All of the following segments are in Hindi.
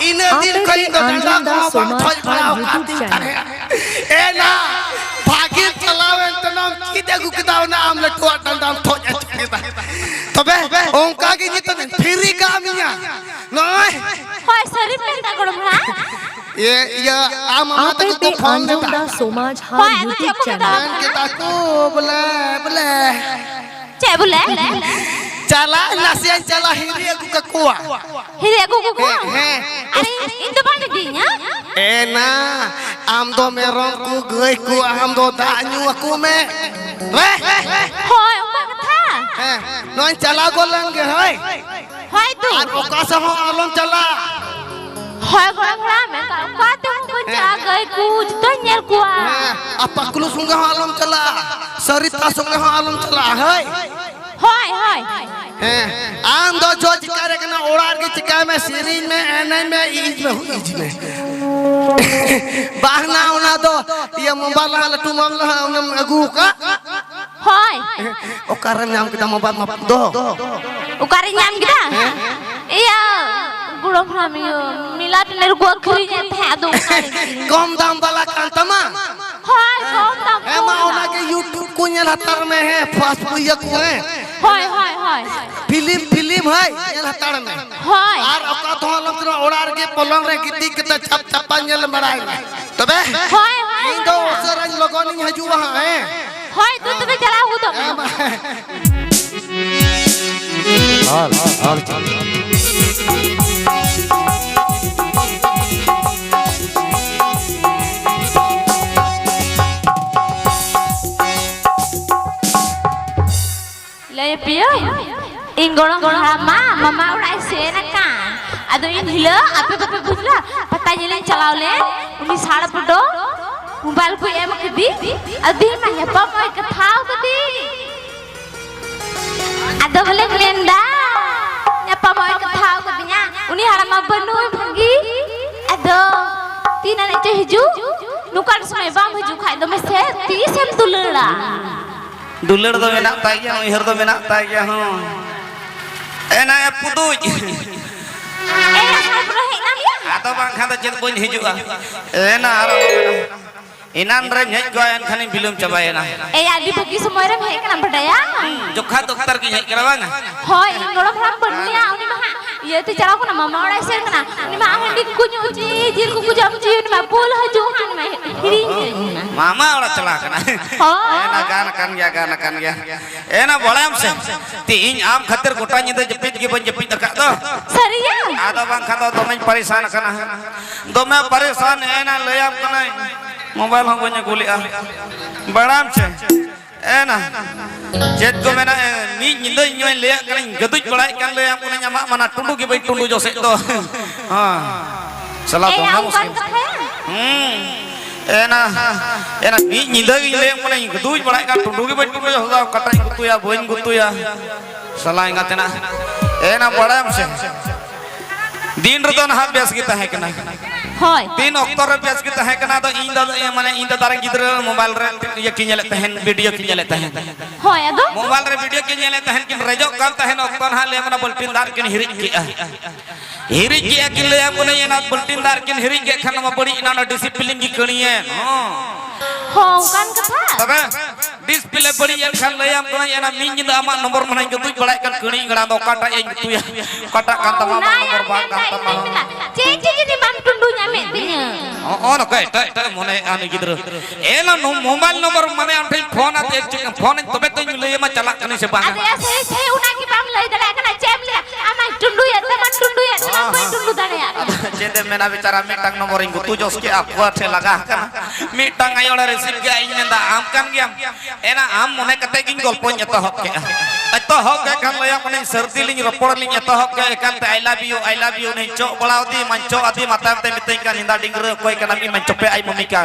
इन दिन कहीं तो डंडा को खोज पड़ा ए ना भागी चलावे तो नाम की देखो किताब ना हम लटवा डंडा खोज तबे ओंका की जी तो फ्री कामिया नय होय शरीफ पेंटा करो भरा ये आम माता को फोन देता समाज हा यूट्यूब चैनल के ताको बोले बोले चे बोले चला नसिया चला हिरिया को कुआ हिरिया को अरे इन तो बांध दी ना ए ना आम दो मेरों को गई को आम दो दान्यू को में रे होय ओका कथा नोन चला गोलंगे होय तू और ओका से हो आलम चला होय गोला में का ते बचा गई कुछ तो नेर कुआ अब पकलू सुंगे हो आलम चला सरिता सुंगे हो आलम चला है होय आम दो जो चिकारे के ना ओड़ार के चिका में सीरीज में एनए में ईज में ईज में बाहना होना दो ये मोबाइल हाल तू मामला उन अगू का होय ओकर नाम के मोबाइल में दो ओकर नाम गिरा या गुड़ो फामियो मिलाट नेर को खरी था दो कम दाम वाला कांतमा होय कम दाम ए माओना के YouTube को नेल हतर में है फास्ट ये को है होय फिल्म है नेल हतर में होय और ओका तो लमरा ओड़ार के पलंग रे गिट्टी के छप छपा नेल बड़ाई तबे होय इन दो सरज लगनी हजू वहां है होय तू तबे चला हूं तो हाल ले पियो इन गोड़ों मामा उड़ाई से ना कान अदो इन हिलो आपे बापे बुझला पता जले चलाओ ले उनी साड़ा पटो मोबाइल को एम कदी अदी में यपा मोय कथाओ कदी अदो बोले मेंदा यपा मोय कथाओ कदिया उनी हरामा बनु भंगी अदो तीना ने चे हिजू नुकार समय बाम हिजू खाइ दो में से 30 एम दुलड़ा दुलड़ दो मेना ताया इहर दो मेना ताया हो एना ए पुदुज ए सब रहे ना आतो बांग खादा चेद बन हिजुआ एना आरो इनान रे हेज गयन खानी बिलुम चबायना ए आदि बगी समय रे हे कना बटाया जोखा दोक्तर की हेज करवांग होय इन गोड़ो भराम बनिया उनी महा ये ते चला को ना मामा ओड़ा से कना उनी मा हंडी कुजु जी जिर को कुजम जी उनी मा बोल हजू उनी मा हिरी मामा ओड़ा चला कना एना गान कान गया एना बोलाम से तीन आम खातिर गोटा निदे जपित के बन जपित दका दो सरिया आदा बांग खादा दो मैं परेशान कना दो मैं परेशान एना लेयाम कना मोबाइल हम बने गोलिया बड़ाम छे ए ना चेत को मेना नी निंदो इनोय ले कन गदुज बड़ाई कान ले हम ने मा मना टुंडू के भाई टुंडू जोसे तो हां सला तो हम ए ना नी निंदो ले मने गदुज बड़ाई कान टुंडू के भाई टुंडू जोसा कटाई गुतुया बोइन गुतुया सला इंगातेना ए ना बड़ाम से दिन रदन हाथ बेस की तहे कना होय तीन अक्टर बेस की तहे कना तो इन माने इन दारा गिदरा मोबाइल रे ये किनेले तहन वीडियो किनेले तहन होय अदो मोबाइल रे वीडियो किनेले तहन कि रेजो कल तहन अक्टर हा ले मना बुलटिन दार किन हिरिज के कि ले मने ना बुलटिन दार किन हिरिज के खन म बड़ी ना डिसिप्लिन की कणिए हो कान कथा तबे डिस्प्ले बड़ी एन खान ले हम कोना ना मिन जिंदा आमा नंबर मने गतुई बड़ाई kan कणी गड़ा दो काटा ए तुया काटा kan तमा नंबर बा kan तमा चे जी बम टुंडू ᱧᱟᱢᱮ तिया ओ न कय त मने आनी गिदर ए ना मोबाइल नंबर मने आठे फोन आते फोन तबे तो ले मा चला कनी से बा अरे से उना की बम लई दला कना चेम ले आमा टुंडू या तमा टुंडू या कोई टुंडू दने या जेदे मेना बेचारा मिटंग नंबर इंगु तू जोस के आपवा थे लगा कना मिटंग आयोड़ा रिसीव के आई नेंदा आम कान गया एना आम मने कते गिन गल्पो एतो हक के एतो हक के खान लया मने सर्दी लिन रपड़ लिन एतो हक के एकांत आई लव यू नहीं चो बड़ाव दी मंचो आदि माता ते मितई का निंदा डिंगर कोई कना मी मंचो पे आई मम्मी का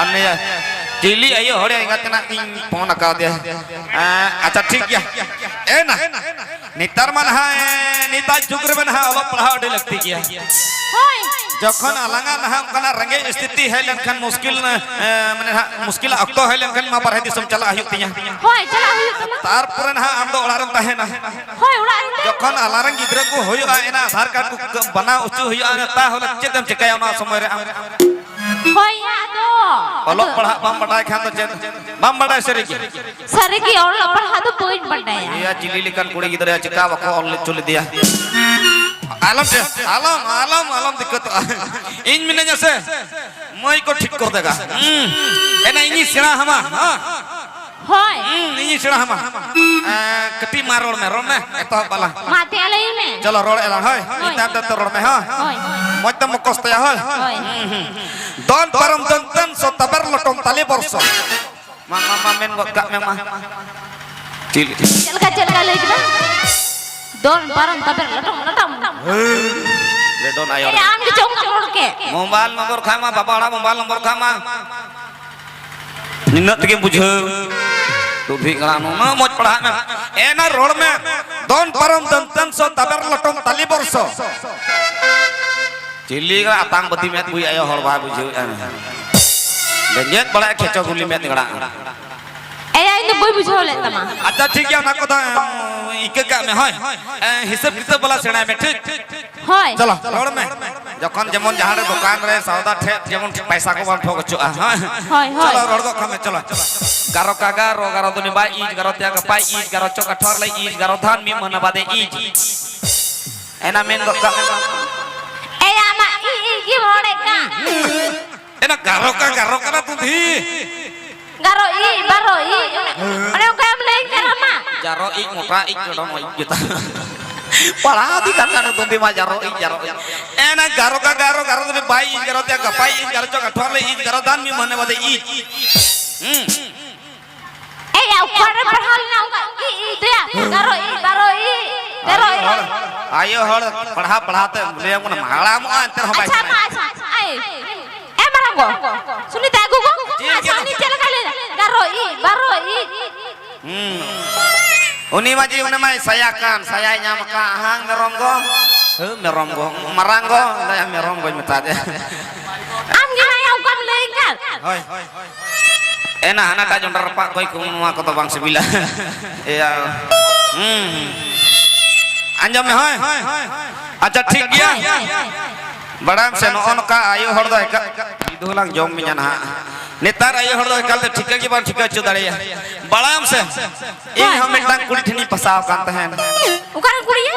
अने दिल्ली आयो हड़े इंगातना इन फोन का दे अच्छा ठीक गया ए ना नितर मन है नीता जुगर मन है अब पढ़ाओ लगती क्या होय जखन अलंगा नहा कना रंगे स्थिति है लेकिन मुश्किल माने मुश्किल अक्तो है लेकिन मा बारहे दिसम चला हयु तिया होय चला हुई तमा तार पुरे नहा आम दो ओड़ारम ताहेना होय उड़ा इते जखन अलारंग गिद्रा को होय एना आधार कार्ड को बना उचु होय ता होला चेदम चिकाय ओना समय रे होय या दो ओलो पढ़ा बम बटाय खान तो चेद बम बटाय सरी की और पढ़ा तो कोई बढ़ाया या चिली लिकन कुड़ी गिद्रा चिका बको ऑल चुल दिया आलम दिक्कत इन मिने जैसे मई को ठीक कर देगा एना इनी सिरा हमा होय इनी सिरा हमा कटी मारोड़ में एतो बाला माते आले में चलो रोड एला होय इता त रोड में हां होय मत मकस्तया होय होय दोन परम दंतन सो तबर लटम ताले बरसो मा मेन का में मा चल का ले के दोन परम तबर लटम ले दोन आयो अरे आम के चौका मोड़ के मोबाइल नंबर खामा बाबाड़ा मोबाइल नंबर खामा निन्नत के बुझो तू भी गलानो ना मोच पढ़ा में एना रोड में दोन परम दंतन सो तबर लटम ताली बरसो चिल्ली का आतंक बदी में बुई आयो हर बा बुझो गंजेत बड़ा खेचो गुली में निगड़ा ए आई तो बोई बुझो ले तमा अच्छा ठीक है ना को इके का में होय हिसाब किताब वाला सेणा में ठीक होय चलो रोड में जखन जेमन जहां दुकान रे सौदा ठे जेमन पैसा को बन ठोक चुआ होय होय चलो रोड को खमे चलो गारो कागा रो गारो दुनी बा इज गारो त्या का पाई इज गारो चोका ठोर ले इज गारो धान मी मन बादे इज एना मेन को का ए आमा ई की भोड़े का एना गारो का ना तू धी गारो ई बारो ई अरे काम ले करमा जारो ई मोटा ई गडो मई जता पढ़ा दी kan तुम भी मा जारो एना गारो दुनी बाई इज गारो त्या का पाई इज गारो चोका ठोर ले इज गारो धान मी मन बादे इज ए या ऊपर पढ़ाल ना ई दया गारो ई बारो ई गारो ई आयो हड़ पढ़ाते ले मन माला म अंतर हो बाई अच्छा ए मारंगो सुनी ता गुगो सानी चल काले गारो ई बारो ई उनी माजी उनी mai sayakan saya nyam ka hang merom go maranggo la merom go meta de am gi na au kam le kan hoy ena hana ta jondar pak koi ku ma ko to bang sebila ya anjam में होय अच्छा ठीक गया बड़ा से नोन का आयो हर दो का दुलांग जम में ना नेतार आयो हर दो कल ठीक की बात ठीक च दड़िया बड़ा से इन हम टांग कुड़ी ठनी फसाव कांत है उकार कुड़िया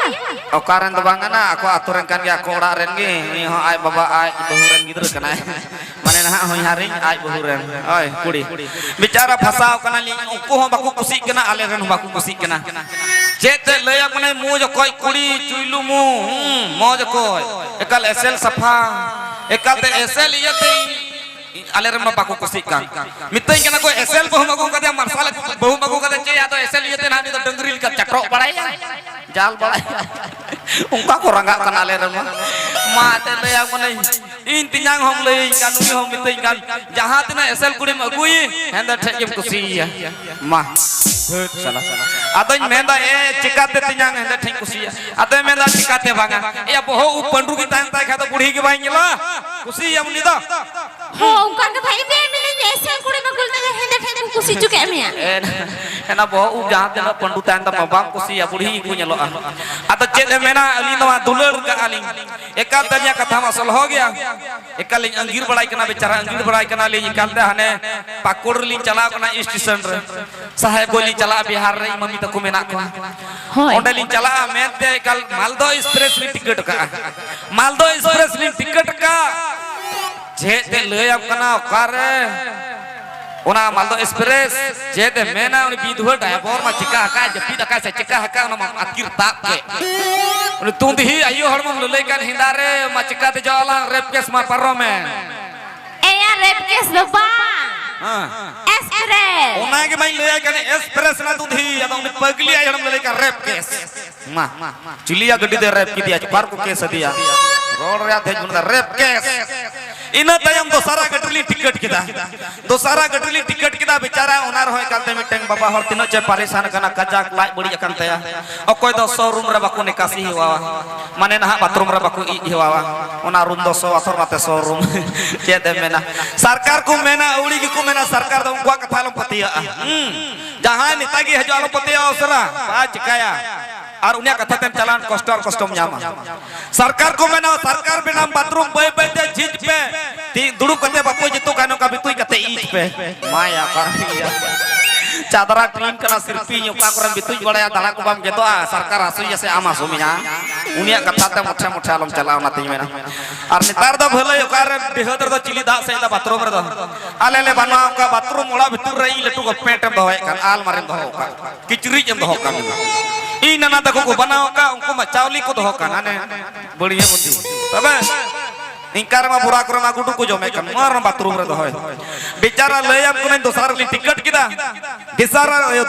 ओकारन तो बांगा ना ako aturan kan ge ako ora ren ge ni ho ai baba ai bahuran gidra kana mane na ho hari ai bahuran oi kudi bicara फसाव kana li उनको हो बाकू खुशी kana ale ren बाकू खुशी kana जेते लय अपने मुंह जो कोई कुड़ी चुइलू मुंह मौज कोई एकल एसएल सफा एकल ते एसएल यते ale ren बाकू खुशी का मितई kana कोई एसएल बहु मगू कदे मरसाल बहु मगू कदे चे या तो एसएल यते ना तो डंगरी का चक्रो बड़ाई जाल बड़ाई उनका को रंगा kana ale ren ma te le अपने इन तियांग हम ले कानूनी हम मितई kan जहां तना एसएल कुड़ी में अगुई हेंदा ठे खुशी मा salah adoy menda e cikate tinyang henda thing kusia adoy menda cikate banga e boho upandu ki tan ta khata budi ki baing la kusi ya muni da हो उनका के भाई दे मिले ऐसे कुड़ी में गुलते हेंदा ठेन खुशी चुके मिया एना boho u jahat na pandu tan ta babang kusi ya budi ku nyelo ado chet mena ali no dulur ka aling ekal tanya kata masal ho gaya ekal angir badai kana becara angir badai kana le ekal te hane pakur lin chala kana station re saheb goli chala Bihar रे मम्मी तको मेना को ओंडे लिन चला मैं ते कल मालदो एक्सप्रेस ली टिकट का मालदो एक्सप्रेस ली टिकट का जेते लय अब कना करे ओना मालदो एक्सप्रेस जेते मेना उनी बिधुर ड्राइवर मा चिका का जपी दका से चिका का ना अकिर ताप के उनी तुंदी ही आयो हड़म लय कान हिंदारे मा चिका ते जाला रेप केस मा पररो में ए या रेप केस लो बा हां एक्सप्रेस ओना के मैं ले कने एक्सप्रेस ना दूधी अब उन पगली आई हम ले का रेप केस मा चिलिया गड्डी दे रेप की दिया बार को केस दिया रोड रे थे जुन रेप केस इन तयम दोसारा गटली टिकट किदा दोसारा गटली टिकट किदा बेचारा ओनार होय कालते मिटेंग बाबा हर तिनो चे परेशान कना कजाक लाई बड़ी अकन तया अकोय दो शोरूम रे बाको निकासी हुआ माने ना बाथरूम रे बाको इ हुआ ओना रूम दो सो अथर माते शोरूम चे दे मेना सरकार को मेना औड़ी को मेना सरकार दो उनका कथा लो पतिया जहां नेतागी हजो आलो पतिया उसरा बा चिकाया और उन्हें कथा तेम चलान कस्टम न्यामा सरकार को मेना सरकार बिना बाथरूम बे बे झिज पे ती दुड़ू कते बापू जितु कानो का बितुई कते ईच पे माया करहिया चादरा ट्रेन कना सिरपी योका करन बितुई बड़ाया दाड़ा को बम गेतो सरकार आसुई जैसे आमा सुमिया उन्हें कथा ते मोठे मोठे आलम चलाव ना तिमेना और नितार द भले योकार देहदर द चिली दा से द बाथरूम रे द आले ले बनाव का बाथरूम ओला भितर रे लटू को पेट दो है कान आल मारे दो का किचरी जम दो का ई नना तको को बनाव का उनको मा चावली को दो का नाने बढ़िया बुद्धि तबे इंकार मा बुरा कर मा गुडू को जमे कन मार बाथरूम रे दो है बेचारा ले अब कोने दोसार ली टिकट किदा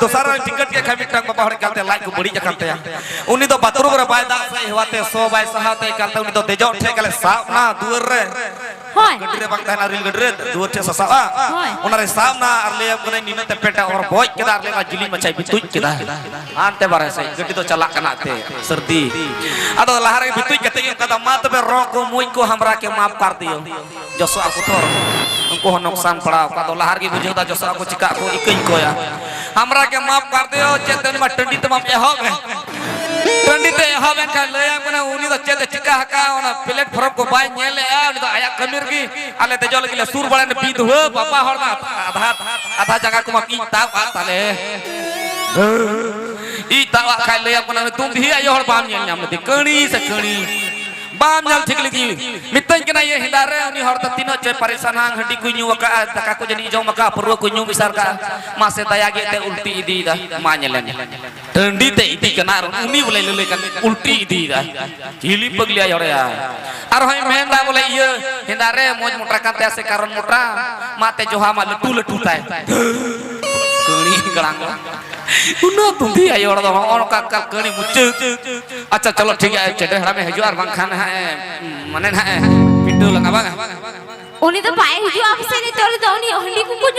दोसारा टिकट के खमी टंग बाहर कालते लाइक को बड़ी जकते उनी तो बाथरूम रे बाय दा से हवाते 100 बाय सहाते कालते उनी तो देजो ठे कले साफ ना दुर रे होय गडरे बंगता ना रिल गडरे दुर ठे ससा ओना रे साफ ना और ले अब कोने निनते पेटा और बोय केदा ले मा जिली मचाई बितुई केदा आनते बारे से गड्डी तो चला कना थे सर्दी आदो लहारे बितुई कते कदा मात बे रो को मुई को हमरा के माफ कर दियो जसो aku थोर उनको नुकसान पड़ा का तो लहार की बुझे दा जसो aku चिका को इकई को या हमरा के माफ कर दियो चेतन में टंडी तमाम ए हो गए टंडी ते हो गए का ले मने उनी तो चेत चिका हका ओना प्लेटफॉर्म को बाय नेले आ उनी तो आया कमीर की आले ते जो लगिले सुर बड़े ने बीत हो बाबा हर ना आधा जगह को की ता ताले ई तावा खाई ले अपना तुम भी आयो हर बाम नेल नाम कणी से कणी बाम नाल ठीक लिखी मितन के ना ये हिलारे उनी हर तीनो चे परेशान हड्डी कुन्यू का तका को जनी जो मका परवा कुन्यू बिसार का मासे दया गे ते उल्टी इदी दा मानेलन ठंडी ते इदी कना उनी बोले ले कन उल्टी इदी दा हिली पगलिया यरे और होय मेंदा बोले ये हिलारे मोज मोटरा काते से कारण मोटरा माते जोहा मा लटू लटू ताय कणी गड़ांग उनो तुंदी आयो द और का कणी मुच अच्छा चलो ठीक है चटे हड़ा में हजू और बंखान है मने है पिटू लगा बा उनी तो पाए हिजो आप से नहीं तोरी दौनी हंडी को कुछ